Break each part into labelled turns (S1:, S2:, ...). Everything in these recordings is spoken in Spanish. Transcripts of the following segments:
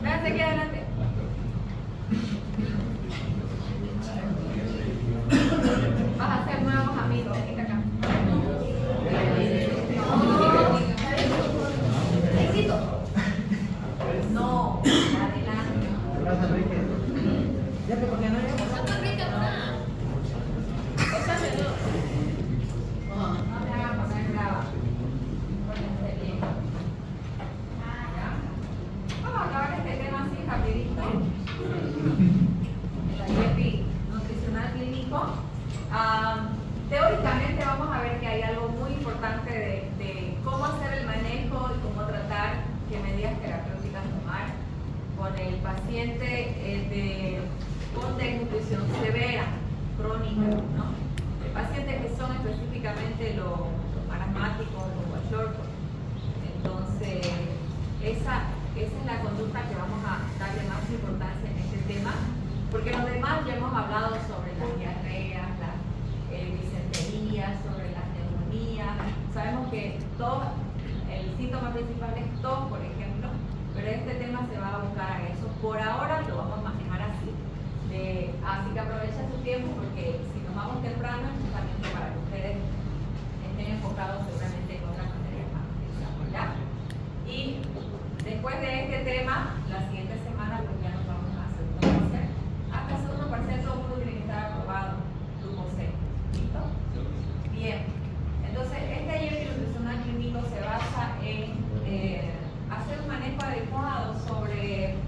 S1: Véanse aquí adelante. Vas a hacer nuevos amigos. Venga acá. Éxito. No, adelante.
S2: Gracias, Enrique. Ya que porque no hay
S1: No me hagan poner brava. Pórtense bien. Ya. Vamos a acabar este tema así rapidito. La IEPI nutricional clínico. Teóricamente vamos a ver que hay algo muy importante de cómo hacer el manejo y cómo tratar, qué medidas terapéuticas tomar con el paciente con desnutrición severa, crónica, ¿no? El paciente que son específicamente los marasmáticos, los guayorcos. Entonces, esa es la conducta que vamos a darle más importancia en este tema, porque los demás ya hemos hablado sobre las diarreas, las disenterías, sobre las neumonías. Sabemos que el síntoma principal es tos, por ejemplo, pero este tema se va a buscar a eso. Por ahora lo vamos a manejar así. Así que aprovechen su tiempo, porque si nos vamos temprano es justamente para que ustedes estén enfocados seguramente en otras materias más que usamos, ¿ya? Y después de este tema, la siguiente semana pues ya nos vamos a segundo parcial. Hasta segundo parcial todo el mundo tiene que estar aprobado, grupo C. ¿Listo? Bien. Entonces, este IEPI nutricional clínico se basa en hacer un manejo adecuado sobre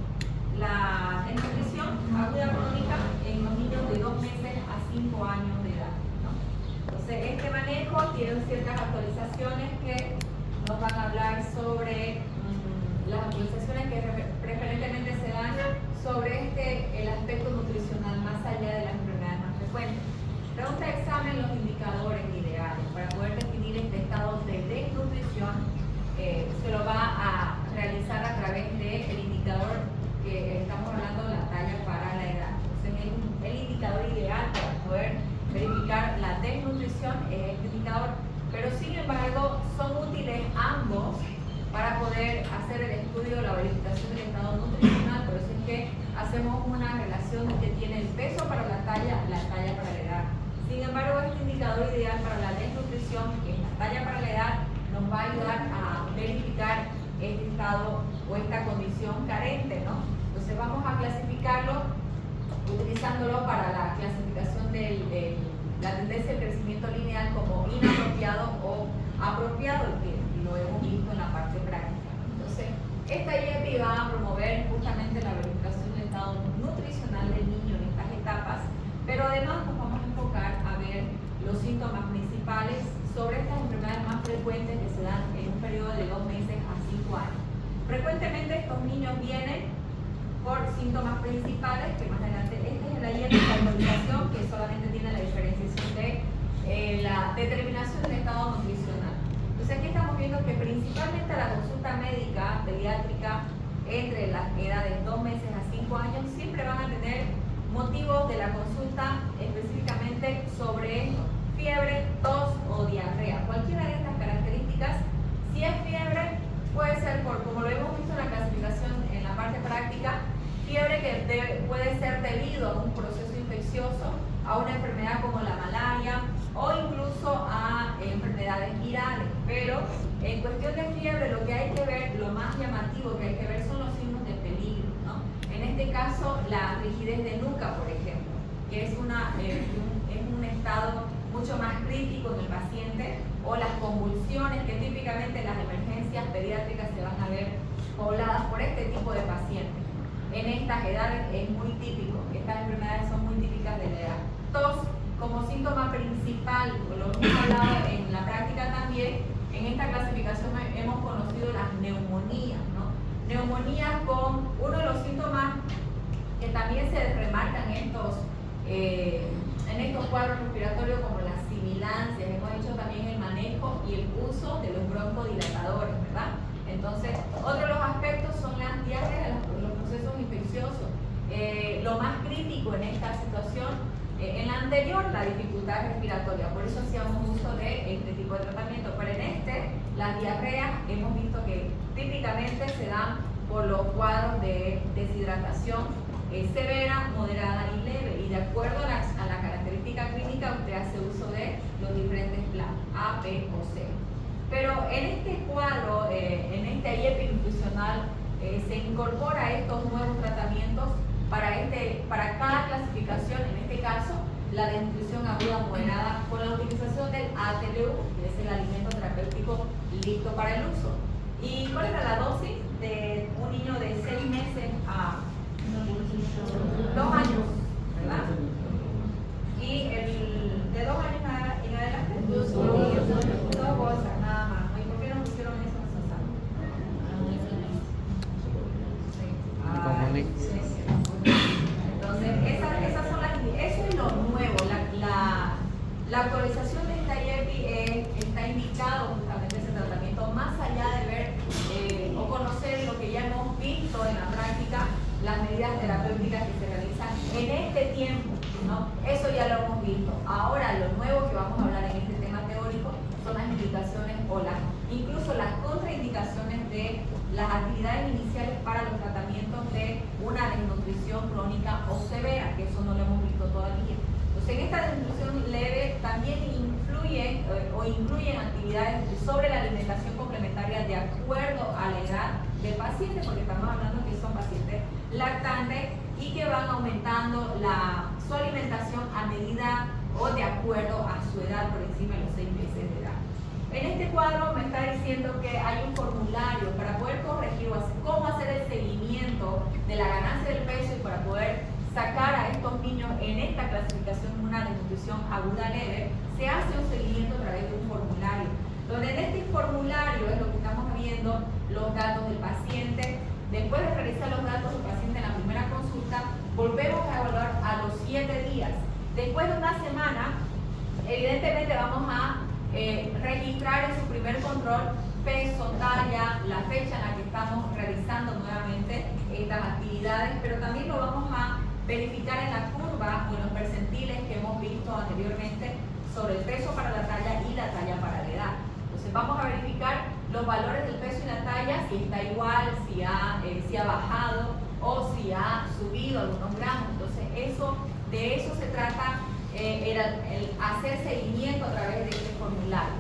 S1: la desnutrición aguda crónica en los niños de 2 meses a 5 años de edad, ¿no? Entonces, este manejo tiene ciertas actualizaciones que nos van a hablar sobre las actualizaciones que preferentemente se dan sobre el aspecto nutricional más allá de las enfermedades más frecuentes. Pregunta de examen los indicadores ideales para poder definir este estado de desnutrición. Se lo va a realizar a través del indicador que estamos hablando de la talla para la edad. Entonces, el indicador ideal para poder verificar la desnutrición es este indicador, pero sin embargo son útiles ambos para poder hacer el estudio, la verificación del estado nutricional. Por eso es que hacemos una relación que tiene el peso para la talla para la edad. Sin embargo, este indicador ideal para la desnutrición, que es la talla para la edad, nos va a ayudar a verificar este estado o esta condición carente, ¿no? Entonces vamos a clasificarlo utilizándolo para la clasificación de la tendencia de crecimiento lineal como inapropiado o apropiado, que lo hemos visto en la parte práctica. Entonces, esta IEPI va a promover justamente la verificación del estado nutricional del niño en estas etapas, pero además nos vamos a enfocar a ver los síntomas principales sobre estas enfermedades más frecuentes que se dan en un periodo de 2 meses a 5 años. Frecuentemente estos niños vienen por síntomas principales, que más adelante, esta es la IEPI de actualización, que solamente tiene la diferenciación de la determinación del estado nutricional. Entonces aquí estamos viendo que principalmente la consulta médica pediátrica entre las edades 2 meses a 5 años siempre van a tener motivos de la consulta específicamente sobre fiebre, tos o diarrea. Cualquiera de estas características, si es fiebre, puede ser como lo hemos visto en la clasificación en la parte práctica, fiebre que puede ser debido a un proceso infeccioso, a una enfermedad como la malaria o incluso a enfermedades virales. Pero en cuestión de fiebre, lo que hay que ver, lo más llamativo que hay que ver son los signos de peligro, ¿no? En este caso, la rigidez de nuca, por ejemplo, que es un estado mucho más crítico en el paciente, o las convulsiones, que típicamente en las emergencias pediátricas se van a ver pobladas por este tipo de pacientes. En estas edades es muy típico, estas enfermedades son muy típicas de la edad. Tos como síntoma principal, lo hemos hablado en la práctica también, en esta clasificación hemos conocido las neumonías, ¿no? Neumonías con uno de los síntomas que también se remarcan en estos cuadros respiratorios como las sibilancias. Hemos hecho también el manejo y el uso de los broncodilatadores, ¿verdad? Entonces, otro de los aspectos son las diarreas, los procesos infecciosos. Lo más crítico en esta situación, en la anterior, la dificultad respiratoria, por eso hacíamos uso de este tipo de tratamiento, pero en este Las diarreas hemos visto que típicamente se dan por los cuadros de deshidratación severa, moderada y leve, y de acuerdo a la característica clínica usted hace uso de los diferentes planos A, B o C. Pero en este cuadro, en este IEP nutricional, se incorpora estos nuevos tratamientos para cada clasificación, en este caso la desnutrición aguda moderada, con la utilización del ATLU, que es el alimento terapéutico listo para el uso. ¿Y cuál era la dosis de un niño de 6 meses a 2 años, verdad? Y el de 2 años en adelante, 2 bolsas, nada más. ¿Y por qué no pusieron eso en esa sala? Entonces, esas son eso es lo nuevo. La actualización de esta IEPI está indicado justamente ese tratamiento, más allá de ver o conocer lo que ya hemos visto en la práctica, las medidas terapéuticas que se realizan en este tiempo, ¿no? Eso ya lo hemos visto. Ahora lo nuevo que vamos a hablar en este tema teórico son las indicaciones o incluso las contraindicaciones de las actividades iniciales para los tratamientos de una desnutrición crónica o severa, que eso no lo hemos visto todavía. Entonces, en esta desnutrición leve también incluyen actividades sobre la alimentación complementaria de acuerdo a la edad del paciente, porque estamos hablando que son pacientes lactantes y que van aumentando su alimentación a medida o de acuerdo a su edad por encima de los 6 meses de edad. En este cuadro me está diciendo que hay un formulario para poder corregir cómo hacer el seguimiento de la ganancia del peso y para poder sacar a estos niños en esta clasificación una desnutrición aguda leve. Se hace un seguimiento a través de un formulario, donde en este formulario es lo que estamos viendo los datos del paciente. Después de realizar los datos del paciente en la primera consulta, volvemos a evaluar a los 7 días. Después de una semana, evidentemente vamos a registrar en su primer control peso, talla, la fecha en la que estamos realizando nuevamente estas actividades, pero también lo vamos a verificar en la curva o en los percentiles que hemos visto anteriormente sobre el peso para la talla y la talla para la edad. Entonces vamos a verificar los valores del peso y la talla, si está igual, si ha bajado o si ha subido algunos gramos. Entonces de eso se trata el hacer seguimiento a través de este formulario.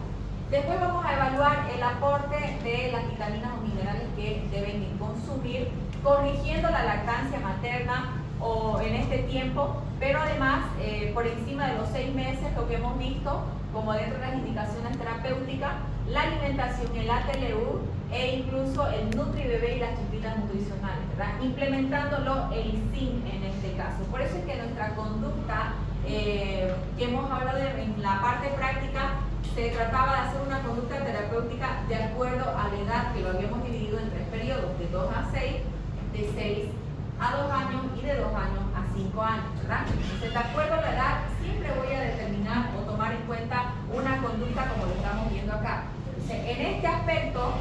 S1: Después vamos a evaluar el aporte de las vitaminas o minerales que deben consumir, corrigiendo la lactancia materna o en este tiempo, pero además por encima de los 6 meses, lo que hemos visto como dentro de las indicaciones terapéuticas, la alimentación, el ATLU e incluso el NutriBebé y las chipitas nutricionales, ¿verdad? Implementándolo el zinc en este caso. Por eso es que nuestra conducta que hemos hablado en la parte práctica se trataba de hacer una conducta terapéutica de acuerdo a la edad, que lo habíamos dividido en 3 periodos, de 2 a 6, de 6 a 2 años y de 2 años a 5 años, ¿verdad? Entonces, de acuerdo a la edad, siempre voy a determinar o tomar en cuenta una conducta como lo estamos viendo acá. Entonces, en este aspecto,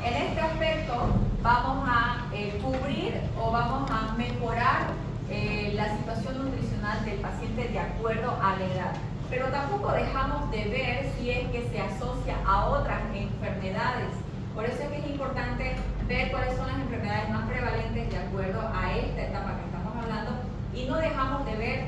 S1: en este aspecto vamos a cubrir o vamos a mejorar la situación nutricional del paciente de acuerdo a la edad. Pero tampoco dejamos de ver si es que se asocia a otras enfermedades. Por eso es que es importante ver cuáles son las enfermedades más prevalentes de acuerdo a esta etapa que estamos hablando y no dejamos de ver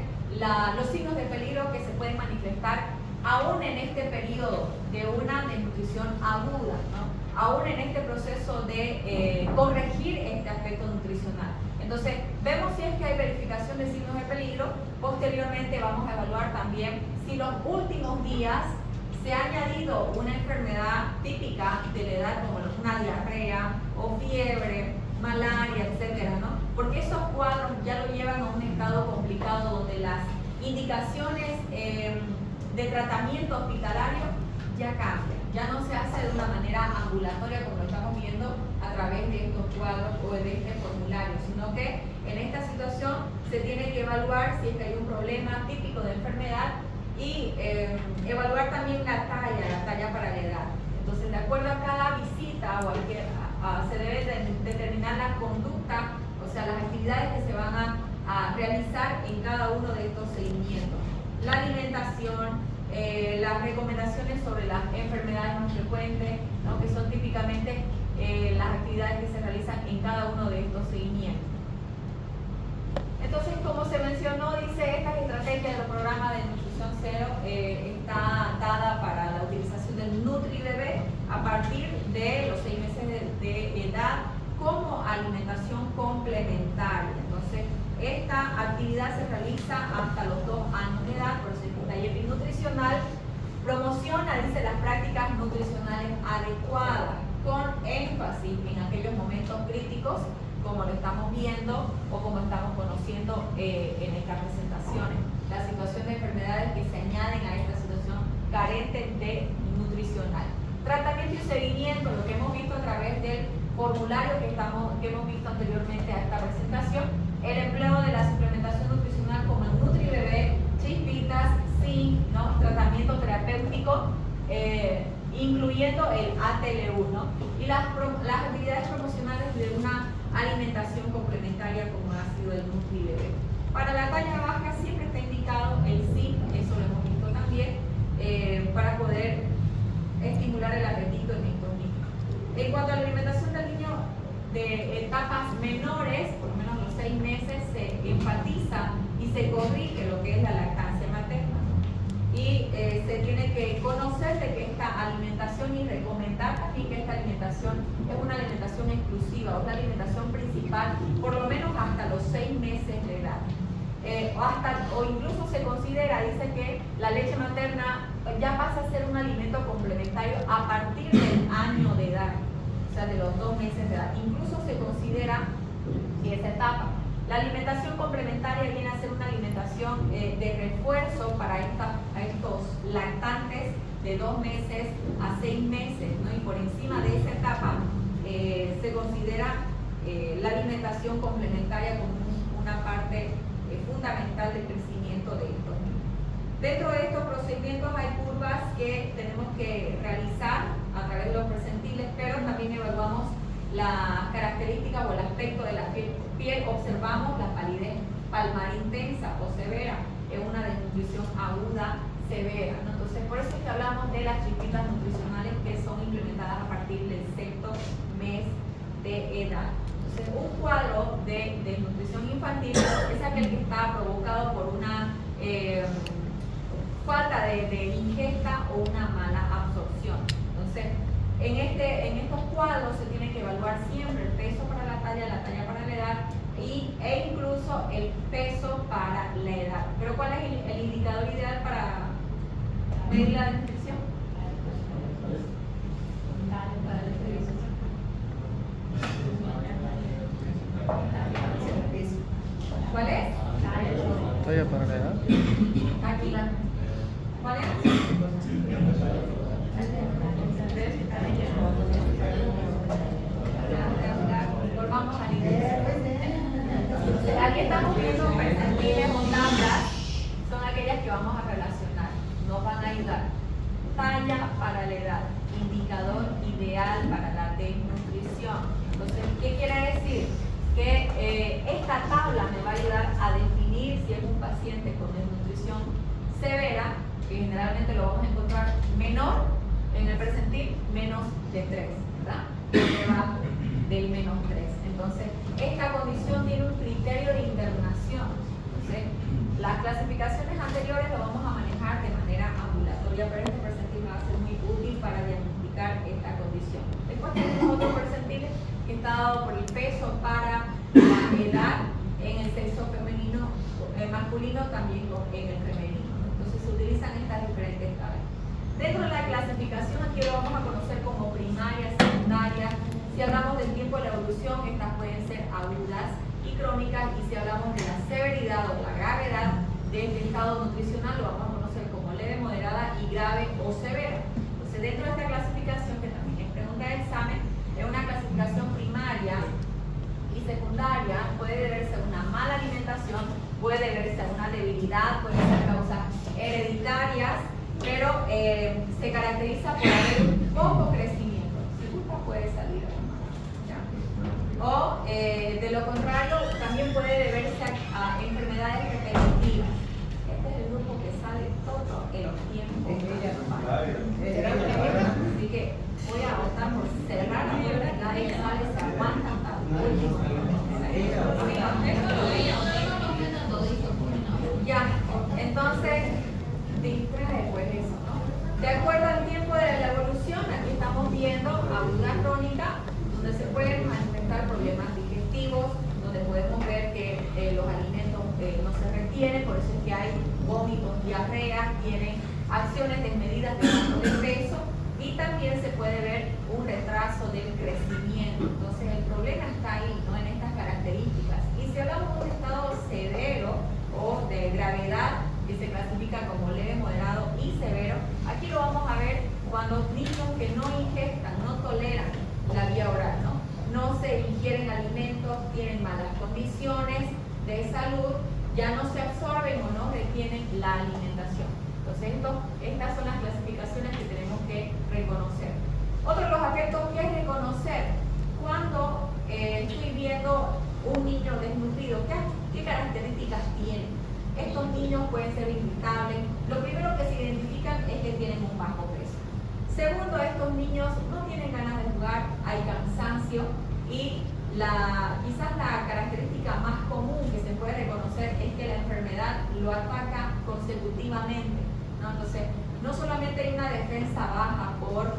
S1: los signos de peligro que se pueden manifestar aún en este periodo de una desnutrición aguda, ¿no? Aún en este proceso de corregir este aspecto nutricional. Entonces, vemos si es que hay verificación de signos de peligro. Posteriormente vamos a evaluar también si los últimos días se ha añadido una enfermedad típica de la edad como una diarrea o fiebre, malaria, etcétera, ¿no? Porque esos cuadros ya lo llevan a un estado complicado donde las indicaciones de tratamiento hospitalario ya cambian, ya no se hace de una manera ambulatoria como lo estamos viendo a través de estos cuadros o de este formulario, sino que en esta situación se tiene que evaluar si es que hay un problema típico de enfermedad y evaluar también la talla para la edad. Entonces, de acuerdo a cada visita se debe determinar la conducta, o sea, las actividades que se van a realizar en cada uno de estos seguimientos. La alimentación, las recomendaciones sobre las enfermedades más frecuentes, ¿no? Que son típicamente las actividades que se realizan en cada uno de estos seguimientos. Entonces, como se mencionó, dice, esta estrategia del programa de Nutrición Cero está dada para la utilización del NutriBebé a partir de los 6 meses de edad como alimentación complementaria. Entonces, esta actividad se realiza hasta los 2 años de edad, por eso es taller nutricional. Promociona, dice, las prácticas nutricionales adecuadas, con énfasis en aquellos momentos críticos, como lo estamos viendo o como estamos conociendo en estas presentaciones. La situación de enfermedades que se añaden a esta situación carente de nutricional. Tratamiento y seguimiento, lo que hemos visto a través del formulario que hemos visto anteriormente a esta presentación. El empleo de la suplementación nutricional como el NutriBebé, Chispitas, Zinc, ¿no? Tratamiento terapéutico, incluyendo el ATLU, ¿no? Y las actividades promocionales de una alimentación complementaria como ha sido el NutriBebé. Para la talla baja siempre está indicado el zinc, eso lo hemos visto también, para poder estimular el apetito en estos niños. En cuanto a la alimentación del niño de etapas menores, por lo menos los 6 meses, se enfatiza y se corrige lo que es la lactancia materna. Y se tiene que conocer de que esta alimentación y recomendar también que esta alimentación es una alimentación exclusiva o es la alimentación principal, por lo menos hasta los 6 meses de edad. O incluso se considera, dice que la leche materna ya pasa a ser un alimento complementario a partir del año de edad, o sea, de los 2 meses de edad. Incluso se considera que esa etapa. La alimentación complementaria viene a ser una alimentación de refuerzo para estos lactantes de 2 meses a 6 meses, ¿no? Y por encima de esa etapa se considera la alimentación complementaria como una parte fundamental del crecimiento de estos niños. Dentro de estos procedimientos hay curvas que tenemos que realizar a través de los percentiles, pero también evaluamos las características o el aspecto de la piel. Observamos la palidez palmar intensa o severa, es una desnutrición aguda severa, ¿no? Entonces, por eso es que hablamos de las chispitas nutricionales que son implementadas a partir del 6º mes de edad. Entonces, un cuadro de desnutrición infantil es aquel que está provocado por una falta de ingesta o una mala absorción. Entonces, en estos cuadros se tiene que evaluar siempre el peso para la talla para la edad e incluso el peso para la edad. Pero ¿cuál es el indicador ideal para medir la desnutrición? ¿Cuál es?
S2: Talla para la edad.
S1: Aquí. ¿Cuál es? Volvamos al inicio. Aquí estamos viendo percentiles o tablas, son aquellas que vamos a relacionar, nos van a ayudar. Talla para la edad, indicador ideal para la desnutrición. Entonces, ¿qué quiere decir? Que esta tabla me va a ayudar a definir si es un paciente con desnutrición severa, que generalmente lo vamos a encontrar menor en el percentil, menos de 3, ¿verdad? Debajo del menos 3. Entonces, esta condición tiene un criterio de internación. Entonces, las clasificaciones anteriores lo vamos a manejar de manera ambulatoria, pero este percentil va a ser muy útil para diagnosticar esta condición. Después tenemos otro percentil que está dado por el peso para la edad en el sexo femenino, masculino, también en el femenino. Entonces se utilizan estas diferentes tablas. Dentro de la clasificación aquí lo vamos a conocer como primaria, secundaria. Si hablamos del tiempo de la evolución, estas pueden ser agudas y crónicas, y si hablamos de la severidad o la gravedad de este estado nutricional, lo vamos a conocer como leve, moderada y grave o severa. Entonces, dentro de esta clasificación, que también es pregunta de examen, es una clasificación primaria y secundaria, puede deberse a una mala alimentación, puede deberse a una debilidad, puede ser causas hereditarias, pero se caracteriza por haber un poco crecimiento. Si gusta, puede salir a la mano, ¿ya? O de lo contrario, también puede deberse a enfermedades repetitivas. Este es el grupo que sale todo el tiempo Así que voy a optar por cerrar la puerta y nadie sale, se aguanta hasta ya, entonces distrae pues eso, ¿no? De acuerdo al tiempo de la evolución, aquí estamos viendo aguda crónica, donde se pueden manifestar problemas digestivos, donde podemos ver que los alimentos no se retienen, por eso es que hay vómitos, diarrea, tienen acciones desmedidas de bajo de peso y también se puede ver un retraso del crecimiento. Entonces el problema está ahí, ¿no? En estas características. Y si hablamos de un estado severo o de gravedad, que se clasifica como leve, moderado y severo, aquí lo vamos a ver cuando niños que no ingestan, no toleran la vía oral, no se ingieren alimentos, tienen malas condiciones de salud, ya no se absorben o no retienen la alimentación. Entonces estas son las clasificaciones que tenemos que reconocer. Otro de los aspectos que es reconocer cuando estoy viendo un niño desnutrido, ¿qué características tiene? Estos niños pueden ser irritables. Lo primero que se identifican es que tienen un bajo peso. Segundo, estos niños no tienen ganas de jugar, hay cansancio y quizás la característica más común que se puede reconocer es que la enfermedad lo ataca consecutivamente, ¿no? Entonces, no solamente hay una defensa baja por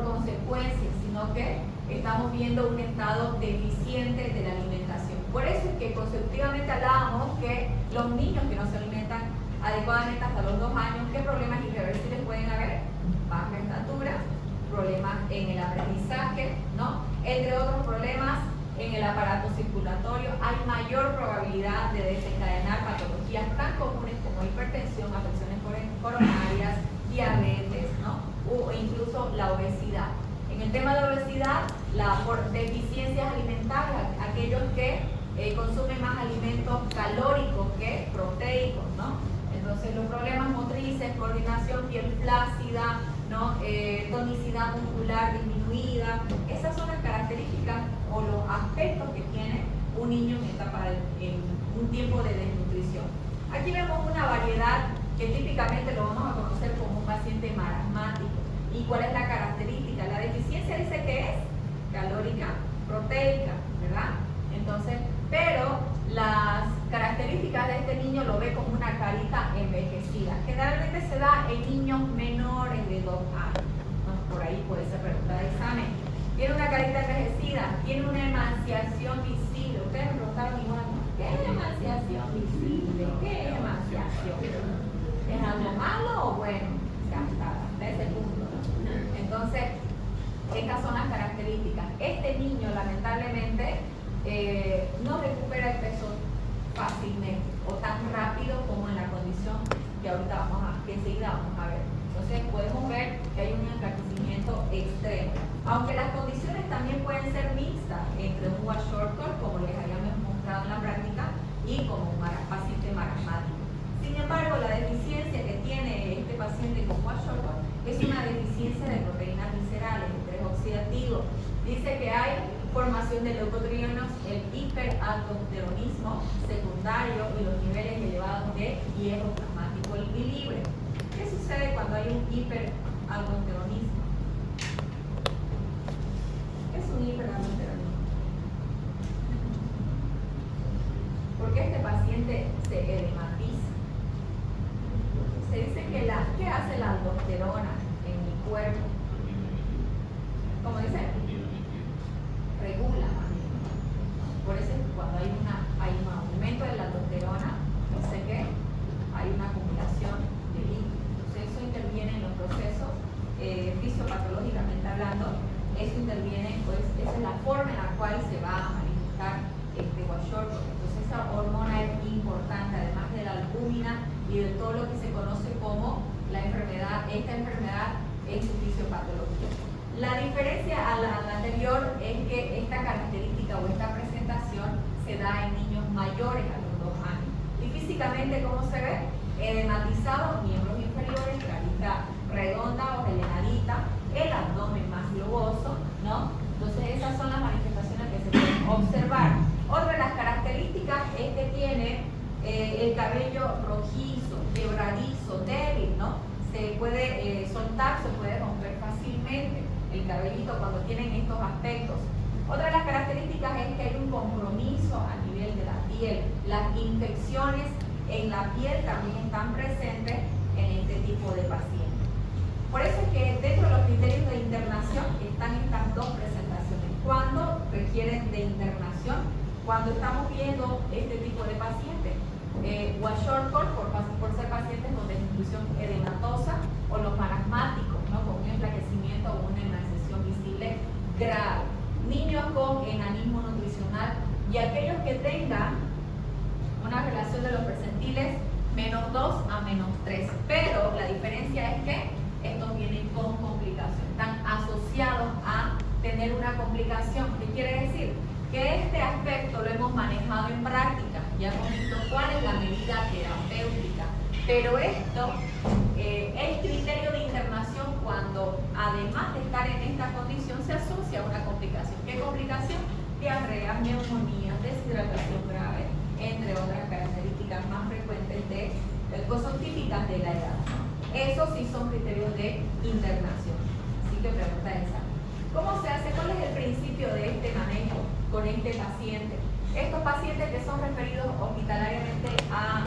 S1: consecuencias, sino que estamos viendo un estado deficiente de la alimentación. Por eso es que consecutivamente hablábamos que los niños que no se alimentan adecuadamente hasta los 2 años, ¿qué problemas irreversibles pueden haber? Baja estatura, problemas en el aprendizaje, ¿no? Entre otros problemas en el aparato circulatorio, hay mayor probabilidad de desencadenar patologías tan comunes como hipertensión, afecciones coronarias, diabetes, ¿no? O incluso la obesidad. En el tema de obesidad, por deficiencias alimentarias, aquellos que consumen más alimentos calóricos que proteicos, ¿no? Entonces los problemas motrices, coordinación, piel flácida, ¿no? Tonicidad muscular disminuida, esas son las características o los aspectos que tiene un niño en un tiempo de desnutrición. Aquí vemos una variedad que típicamente lo vamos a conocer como un paciente marasmático. ¿Y cuál es la característica? La deficiencia dice que es calórica, proteica, ¿verdad? Entonces, pero las características de este niño lo ve como una carita envejecida. Generalmente se da en niños menores de 2 años. ¿No? Por ahí puede ser pregunta de examen. Tiene una carita envejecida, tiene una emaciación visible. Ustedes me preguntaron igual, ¿no? ¿Qué es emaciación visible? ¿Qué es emaciación? ¿Es algo malo o bueno? Ya está, hasta ese punto, ¿no? Entonces, estas son las características. Este niño, lamentablemente, no recupera el peso fácilmente o tan rápido como en la condición que ahorita que enseguida vamos a ver. Entonces podemos ver que hay un enflaquecimiento extremo, aunque las condiciones también pueden ser mixtas entre un kwashiorkor, como les habíamos mostrado en la práctica, y como un paciente marasmático. Sin embargo, la deficiencia que tiene este paciente con kwashiorkor es una deficiencia de proteínas viscerales, estrés oxidativo. Dice que hay formación de leucotrienos, el hiperaldosteronismo secundario y los niveles elevados de hierro plasmático libre. ¿Qué sucede cuando hay un hiperaldosteronismo? ¿Qué es un hiperaldosteronismo? Porque este paciente se edematiza. Se dice que ¿qué hace la aldosterona en el cuerpo? ¿Cómo dice? Regula. Por eso cuando hay un aumento de la aldosterona, dice que hay una acumulación de líquido. Entonces eso interviene en los procesos fisiopatológicamente hablando, eso interviene, pues esa es la forma en la cual se va a manifestar este kwashiorkor. Entonces esa hormona es importante, además de la albúmina y de todo lo que se conoce como esta enfermedad en su fisiopatología. La diferencia a la anterior es que esta característica o esta presentación se da en niños mayores a los 2 años. Y físicamente, ¿cómo se ve? Edematizado, miembros inferiores, carita redonda o rellenadita, el abdomen más globoso, ¿no? Entonces esas son las manifestaciones que se pueden observar. Otra de las características es que tiene el cabello rojizo, quebradizo, débil, ¿no? soltar, se puede romper fácilmente el cabellito cuando tienen estos aspectos. Otra de las características es que hay un compromiso a nivel de la piel. Las infecciones en la piel también están presentes en este tipo de pacientes. Por eso es que dentro de los criterios de internación están estas dos presentaciones. Cuando requieren de internación, cuando estamos viendo este tipo de pacientes, Kwashiorkor por ser pacientes con desnutrición edematosa o los marasmáticos, ¿no? Con un enflaquecimiento o una emanciación visible grave. Niños con enanismo nutricional y aquellos que tengan una relación de los percentiles -2 a -3. Pero la diferencia es que estos vienen con complicación, están asociados a tener una complicación. ¿Qué quiere decir? Que este aspecto lo hemos manejado en práctica, ya hemos visto cuál es la medida terapéutica, pero esto es criterio de internación cuando, además de estar en esta condición, se asocia a una complicación. ¿Qué complicación? Diarrea, neumonía, deshidratación grave, entre otras características más frecuentes que son típicas de la edad. Esos sí son criterios de internación. Así que pregunta esa. ¿Cómo se hace? ¿Cuál es el principio de este manejo con este paciente? Estos pacientes que son referidos hospitalariamente a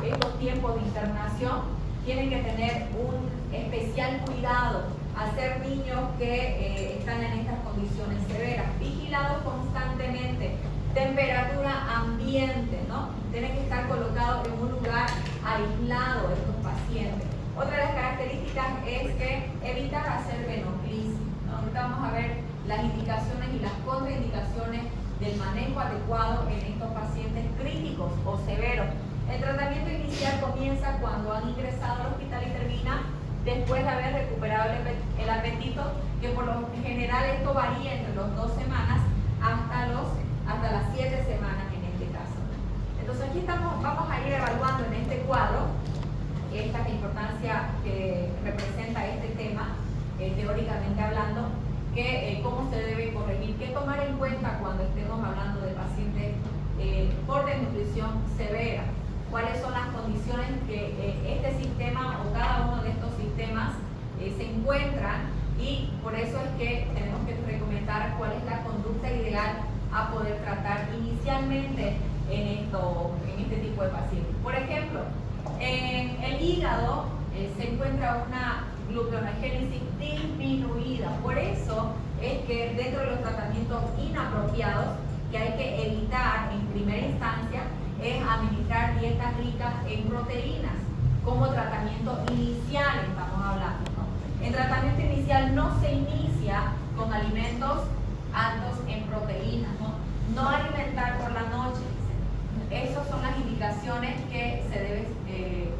S1: estos tiempos de internación tienen que tener un especial cuidado al ser niños que están en estas condiciones severas, vigilados constantemente, temperatura ambiente, ¿no? Tienen que estar colocados en un lugar aislado estos pacientes. Otra de las características es que evitar hacer venoclisis, ¿no? Ahorita vamos a ver las indicaciones y las contraindicaciones del manejo adecuado en estos pacientes críticos o severos. El tratamiento inicial comienza cuando han ingresado al hospital y termina después de haber recuperado el apetito, que por lo general esto varía entre las 2 semanas hasta las 7 semanas en este caso. Entonces aquí vamos a ir evaluando en este cuadro esta importancia que representa este tema, teóricamente hablando, cómo se debe corregir, qué tomar en cuenta cuando estemos hablando de pacientes por desnutrición severa, cuáles son las condiciones que este sistema o cada uno de estos sistemas se encuentran, y por eso es que tenemos que recomendar cuál es la conducta ideal a poder tratar inicialmente en este tipo de pacientes. Por ejemplo, en el hígado se encuentra una gluconeogénesis disminuida. Por eso es que dentro de los tratamientos inapropiados que hay que evitar en primera instancia es administrar dietas ricas en proteínas como tratamiento inicial, estamos hablando, ¿no? En tratamiento inicial no se inicia con alimentos altos en proteínas, no alimentar por la noche. Esas son las indicaciones que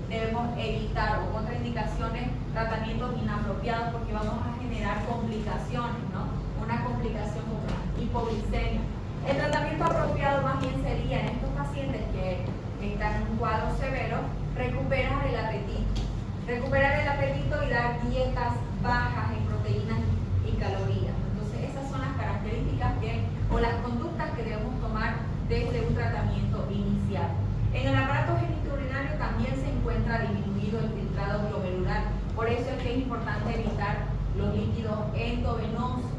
S1: debemos evitar, o contraindicaciones, tratamientos inapropiados, porque vamos a generar complicaciones, ¿no? Una complicación como la hipoglicemia. El tratamiento apropiado más bien sería en estos pacientes que están en un cuadro severo, recuperar el apetito. Recuperar el apetito y dar dietas bajas en proteínas y calorías. Entonces esas son las características o las conductas que debemos tomar desde un tratamiento inicial. En el aparato genitourinario también se encuentra disminuido el filtrado glomerular. Por eso es que es importante evitar los líquidos endovenosos,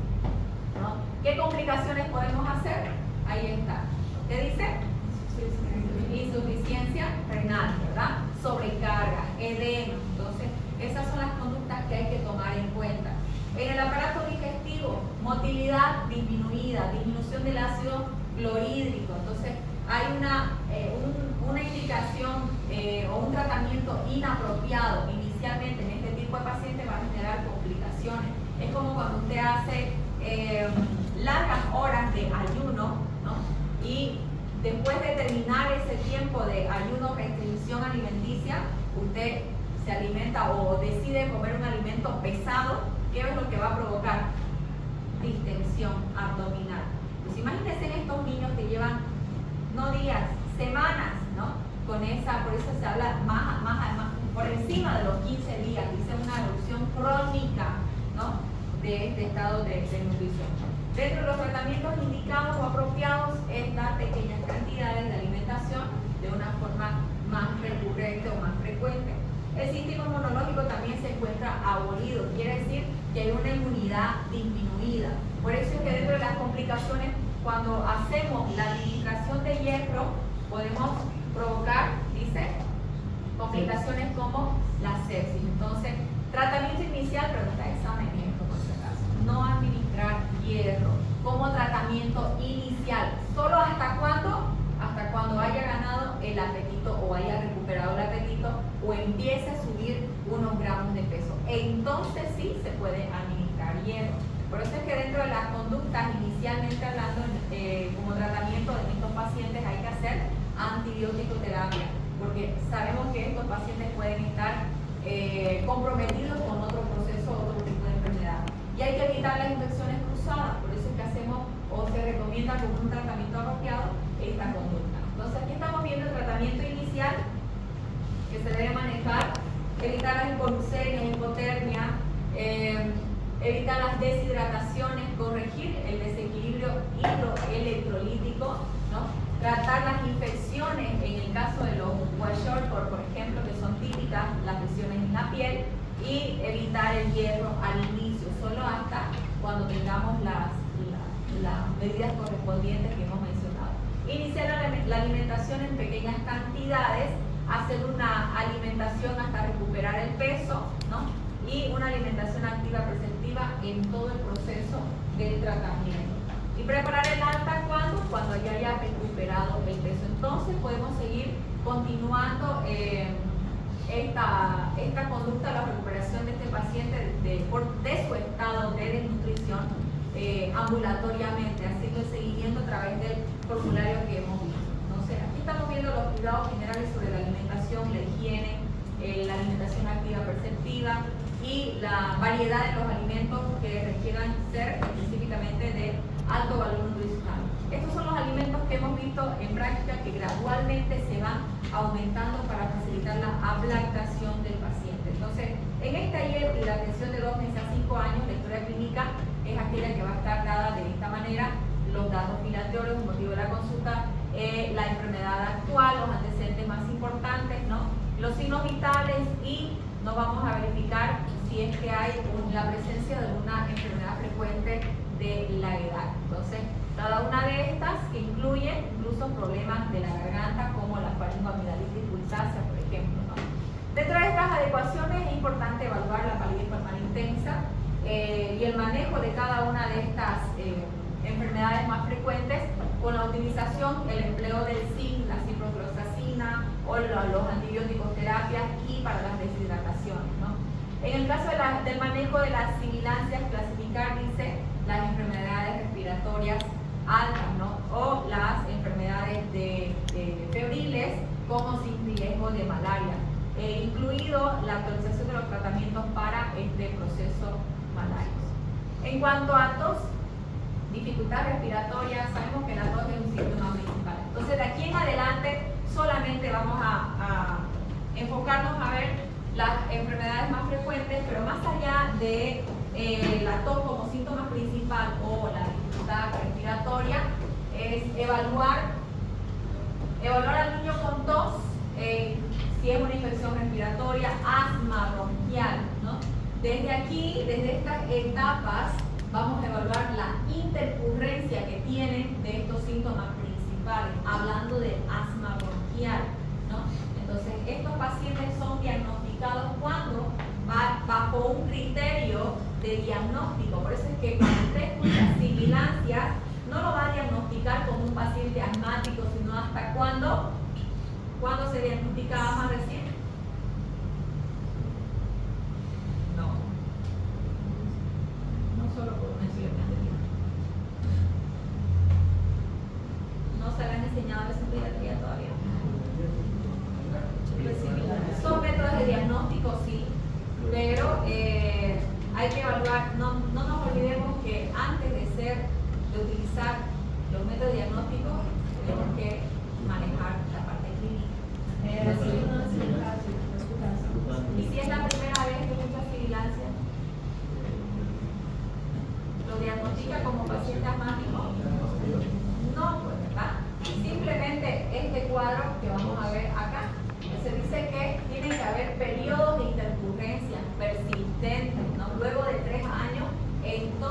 S1: ¿no? ¿Qué complicaciones podemos hacer? Ahí está. ¿Qué dice? Insuficiencia renal, ¿verdad? Sobrecarga, edema. Entonces, esas son las conductas que hay que tomar en cuenta. En el aparato digestivo, motilidad disminuida, disminución del ácido clorhídrico. Entonces, hay una indicación o un tratamiento inapropiado inicialmente en este tipo de pacientes va a generar complicaciones. Es como cuando usted hace largas horas de ayuno, ¿no? Y después de terminar ese tiempo de ayuno, restricción alimenticia, usted se alimenta o decide comer un alimento pesado. ¿Qué es lo que va a provocar? Distensión abdominal. Pues imagínense en estos niños que llevan, no días, semanas, ¿no? Por eso se habla más por encima de los 15 días, dice una erupción crónica, ¿no? De este estado de nutrición. Dentro de los tratamientos indicados o apropiados es dar pequeñas cantidades de alimentación de una forma más recurrente o más frecuente. El sistema inmunológico también se encuentra abolido, quiere decir que hay una inmunidad disminuida. Por eso es que dentro de las complicaciones, cuando hacemos la administración de hierro, podemos provocar, dice, complicaciones como la sepsis. Entonces, tratamiento inicial, pregunta de examen, por si acaso. No administrar hierro como tratamiento inicial. ¿Solo hasta cuándo? Hasta cuando haya ganado el apetito o haya recuperado el apetito o empiece a subir unos gramos de peso. Entonces sí se puede administrar hierro. Por eso es que dentro de las conductas, inicialmente hablando, como tratamiento de estos pacientes hay que hacer antibiótico-terapia, porque sabemos que estos pacientes pueden estar comprometidos con otro proceso, otro tipo de enfermedad. Y hay que evitar las infecciones cruzadas, por eso es que hacemos o se recomienda como un tratamiento apropiado esta conducta. Entonces aquí estamos viendo el tratamiento inicial que se debe manejar, evitar las hipoglucemias, hipotermia, evitar las deshidrataciones, corregir el desequilibrio hidroelectrolítico, ¿no? Tratar las infecciones en el caso de los kwashiorkor, por ejemplo, que son típicas, las lesiones en la piel, y evitar el hierro al inicio, solo hasta cuando tengamos las medidas correspondientes que hemos mencionado. Iniciar la alimentación en pequeñas cantidades, hacer una alimentación hasta recuperar el peso, ¿no? Y una alimentación activa preceptiva en todo el proceso del tratamiento. Y preparar el alta cuando ya haya recuperado el peso. Entonces podemos seguir continuando esta conducta, la recuperación de este paciente de su estado de desnutrición ambulatoriamente, haciendo el seguimiento a través del formulario que hemos visto. Entonces, aquí estamos viendo los cuidados generales sobre la alimentación, la higiene, la alimentación activa perceptiva y la variedad de los alimentos que requieran ser específicamente de alto valor nutricional. Estos son los alimentos que hemos visto en práctica que gradualmente se van aumentando para facilitar la ablactación del paciente. Entonces, en este taller de la atención de 2 meses a 5 años, la historia clínica es aquella que va a estar dada de esta manera, los datos bilaterales, el motivo de la consulta, la enfermedad actual, los antecedentes más importantes, ¿no? Los signos vitales, y nos vamos a verificar si es que hay la presencia de una enfermedad frecuente de la edad. Entonces, cada una de estas que incluye incluso problemas de la garganta como la faringoamidalitis pulsácea, por ejemplo, ¿no? Dentro de estas adecuaciones es importante evaluar la palidez palmar intensa y el manejo de cada una de estas enfermedades más frecuentes con la utilización, el empleo del zinc, la ciprofloxacina o los antibióticos terapias y para las deshidrataciones, ¿no? En el caso del manejo de las sibilancias, clasificar, dice, las enfermedades respiratorias altas, ¿no? O las enfermedades febriles como sin riesgo de malaria, incluido la actualización de los tratamientos para este proceso malario. En cuanto a tos, dificultad respiratoria, sabemos que la tos es un síntoma principal. Entonces, de aquí en adelante solamente vamos a enfocarnos a ver las enfermedades más frecuentes, pero más allá de la tos como síntoma principal o la dificultad respiratoria, es evaluar al niño con tos, si es una infección respiratoria, asma bronquial, ¿no? Desde aquí, desde estas etapas, vamos a evaluar la intercurrencia que tienen de estos síntomas principales, hablando de asma bronquial, ¿no? Entonces, estos pacientes son diagnosticados cuando va bajo un criterio de diagnóstico. Por eso es que cuando usted escucha sibilancias, no lo va a diagnosticar como un paciente asmático, sino hasta cuándo se diagnosticaba más recién. No solo por una enfermedad de vida. No se le han enseñado eso en pediatría todavía. Son métodos de diagnóstico, sí, pero hay que evaluar, no nos olvidemos que antes de utilizar los métodos diagnósticos, tenemos que manejar la parte clínica. Y si es la primera vez que muchas sibilancias, ¿lo diagnostica como paciente asmático? No, pues, ¿verdad? Simplemente este cuadro que vamos a ver acá, se dice que tiene que haber periodo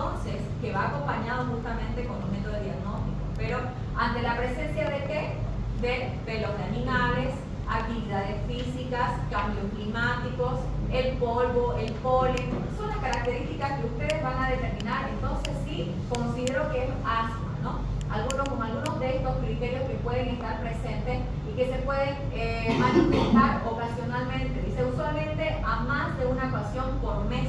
S1: entonces que va acompañado justamente con un método de diagnóstico. Pero ante la presencia de ¿qué? De pelos de animales, actividades físicas, cambios climáticos, el polvo, el polen, son las características que ustedes van a determinar. Entonces sí, considero que es asma, ¿no? Con algunos de estos criterios que pueden estar presentes y que se pueden manifestar ocasionalmente. Dice usualmente a más de una ocasión por mes.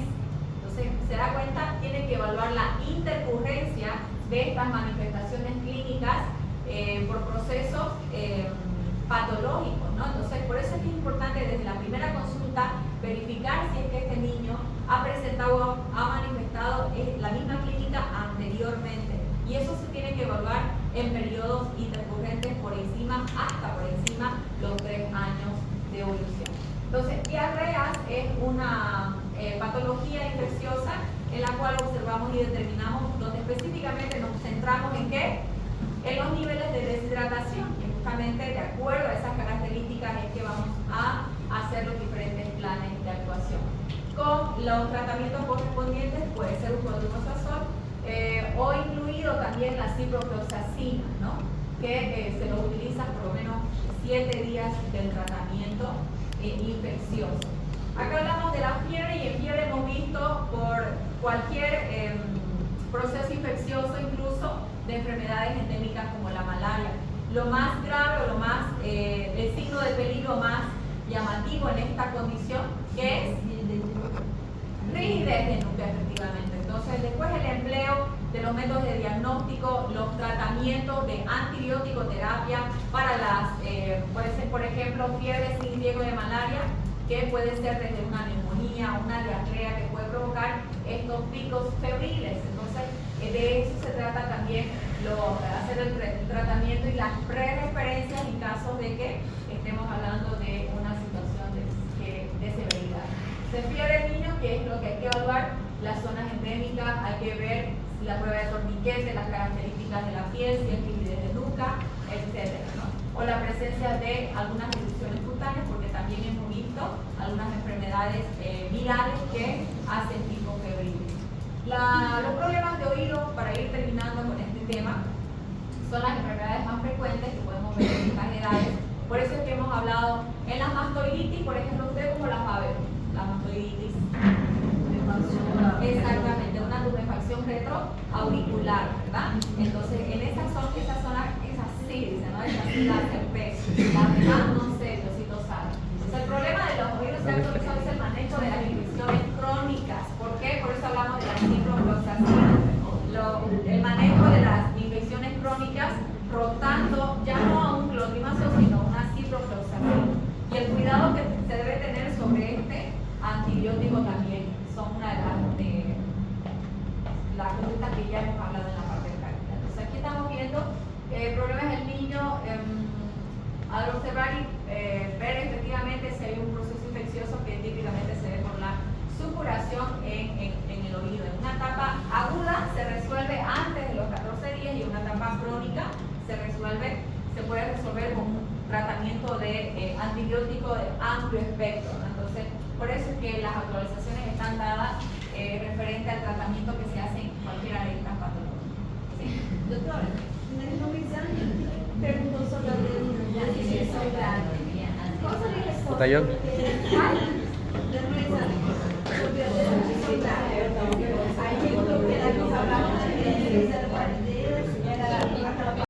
S1: Entonces, se da cuenta, tiene que evaluar la intercurrencia de estas manifestaciones clínicas por procesos patológicos, ¿no? Entonces, por eso es importante desde la primera consulta verificar si es que este niño ha presentado, ha manifestado la misma clínica anteriormente. Y eso se tiene que evaluar en periodos intercurrentes por encima, hasta por encima los 3 años de evolución. Entonces, diarreas es una patología infecciosa en la cual observamos y determinamos, donde específicamente nos centramos en ¿qué? En los niveles de deshidratación, y justamente de acuerdo a esas características es que vamos a hacer los diferentes planes de actuación. Con los tratamientos correspondientes puede ser uso de glufosazol o incluido también la ciprofloxacina, ¿no? Que se lo utiliza por lo menos 7 días del tratamiento infeccioso. Acá hablamos de la fiebre y en fiebre hemos visto por cualquier proceso infeccioso, incluso de enfermedades endémicas como la malaria. Lo más grave o el signo de peligro más llamativo en esta condición, que es rigidez de núcleo, efectivamente. Entonces, después el empleo de los métodos de diagnóstico, los tratamientos de antibiótico-terapia para puede ser, por ejemplo, fiebre sin riesgo de malaria, que puede ser desde una neumonía, una diarrea que puede provocar estos picos febriles. Entonces, de eso se trata también hacer el tratamiento y las pre-referencias en caso de que estemos hablando de una situación de severidad. Se fiebre del niño, que es lo que hay que evaluar, las zonas endémicas, hay que ver la prueba de torniquete, las características de la piel, si es rigidez de nuca, etc., ¿no? O la presencia de algunas erupciones cutáneas, porque también hemos visto algunas enfermedades virales que hacen pico febril. Los problemas de oído, para ir terminando con este tema, son las enfermedades más frecuentes que podemos ver en estas edades. Por eso es que hemos hablado en la mastoiditis, por ejemplo, ¿usted cómo las va a ver? La mastoiditis. Exactamente, una tumefacción retroauricular, ¿verdad? Entonces, en esa zona es así, dice, ¿no? Es así la cerveza. Las demás no sé, Diosito sabe. Entonces, el problema de los oídos se ha actualizado es el manejo de las infecciones crónicas. ¿Por qué? Por eso hablamos de la ciprofloxacina. El manejo de las infecciones crónicas rotando ya no a un clotrimazol, sino a una ciprofloxacina. Y el cuidado que se debe tener sobre este antibiótico también son una de las conductas que ya hemos hablado en la parte práctica. Entonces aquí estamos viendo problemas del niño al observar y ver efectivamente si hay un proceso infeccioso que típicamente se ve por la supuración en el oído. En una etapa aguda se resuelve antes de los 14 días y en una etapa crónica se puede resolver con un tratamiento de antibiótico de amplio espectro, ¿no? Entonces, por eso es que las actualizaciones están dadas referente al tratamiento que se hace en cualquiera de estas patologías. ¿Sí?
S3: Doctora, Luisa preguntó sobre la infección oral. ¿Cómo se le responde?
S2: Botellón.
S3: Ahí yo creo que la que hablamos de